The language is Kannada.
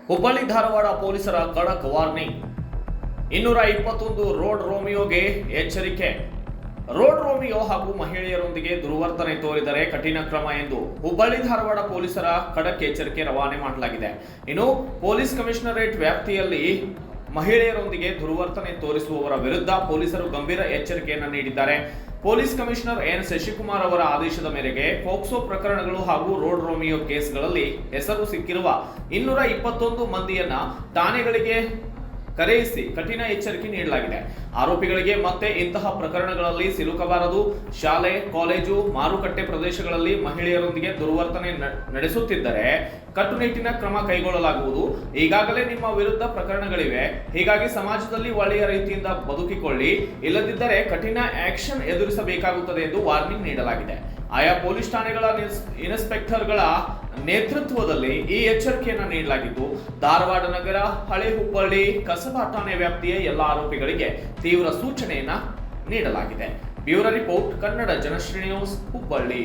ಹುಬ್ಬಳ್ಳಿ ಧಾರವಾಡ ಪೊಲೀಸರ ಖಡಕ್ ವಾರ್ನಿಂಗ್. 221 ರೋಡ್ ರೋಮಿಯೋಗೆ ಎಚ್ಚರಿಕೆ. ರೋಡ್ ರೋಮಿಯೋ ಹಾಗೂ ಮಹಿಳೆಯರೊಂದಿಗೆ ದುರ್ವರ್ತನೆ ತೋರಿದರೆ ಕಠಿಣ ಕ್ರಮ ಎಂದು ಹುಬ್ಬಳ್ಳಿ ಧಾರವಾಡ ಪೊಲೀಸರ ಖಡಕ್ ಎಚ್ಚರಿಕೆ ರವಾನೆ ಮಾಡಲಾಗಿದೆ. ಇನ್ನು ಪೊಲೀಸ್ ಕಮಿಷನರೇಟ್ ವ್ಯಾಪ್ತಿಯಲ್ಲಿ ಮಹಿಳೆಯರೊಂದಿಗೆ ದುರ್ವರ್ತನೆ ತೋರಿಸುವವರ ವಿರುದ್ಧ ಪೊಲೀಸರು ಗಂಭೀರ ಎಚ್ಚರಿಕೆಯನ್ನು ನೀಡಿದ್ದಾರೆ. ಪೊಲೀಸ್ ಕಮಿಷನರ್ ಎನ್ ಶಶಿಕುಮಾರ್ ಅವರ ಆದೇಶದ ಮೇರೆಗೆ ಪೋಕ್ಸೋ ಪ್ರಕರಣಗಳು ಹಾಗೂ ರೋಡ್ ರೋಮಿಯೋ ಕೇಸ್ಗಳಲ್ಲಿ ಹೆಸರು ಸಿಕ್ಕಿರುವ 221 ಮಂದಿಯನ್ನ ಠಾಣೆಗಳಿಗೆ ಕರೆಯಿಸಿ ಕಠಿಣ ಎಚ್ಚರಿಕೆ ನೀಡಲಾಗಿದೆ. ಆರೋಪಿಗಳಿಗೆ ಮತ್ತೆ ಇಂತಹ ಪ್ರಕರಣಗಳಲ್ಲಿ ಸಿಲುಕಬಾರದು. ಶಾಲೆ, ಕಾಲೇಜು, ಮಾರುಕಟ್ಟೆ ಪ್ರದೇಶಗಳಲ್ಲಿ ಮಹಿಳೆಯರೊಂದಿಗೆ ದುರ್ವರ್ತನೆ ನಡೆಸುತ್ತಿದ್ದರೆ ಕಟ್ಟುನಿಟ್ಟಿನ ಕ್ರಮ ಕೈಗೊಳ್ಳಲಾಗುವುದು. ಈಗಾಗಲೇ ನಿಮ್ಮ ವಿರುದ್ಧ ಪ್ರಕರಣಗಳಿವೆ, ಹೀಗಾಗಿ ಸಮಾಜದಲ್ಲಿ ಒಳ್ಳೆಯ ರೀತಿಯಿಂದ ಬದುಕಿಕೊಳ್ಳಿ, ಇಲ್ಲದಿದ್ದರೆ ಕಠಿಣ ಆಕ್ಷನ್ ಎದುರಿಸಬೇಕಾಗುತ್ತದೆ ಎಂದು ವಾರ್ನಿಂಗ್ ನೀಡಲಾಗಿದೆ. ಆಯಾ ಪೊಲೀಸ್ ಠಾಣೆಗಳ ಇನ್ಸ್ಪೆಕ್ಟರ್ಗಳ ನೇತೃತ್ವದಲ್ಲಿ ಈ ಎಚ್ಚರಿಕೆಯನ್ನು ನೀಡಲಾಗಿದ್ದು, ಧಾರವಾಡ ನಗರ, ಹಳೆ ಹುಬ್ಬಳ್ಳಿ, ಕಸಬಾ ಠಾಣೆ ವ್ಯಾಪ್ತಿಯ ಎಲ್ಲ ಆರೋಪಿಗಳಿಗೆ ತೀವ್ರ ಸೂಚನೆಯನ್ನ ನೀಡಲಾಗಿದೆ. Bureau report, Kannada Janashree news, Hubballi.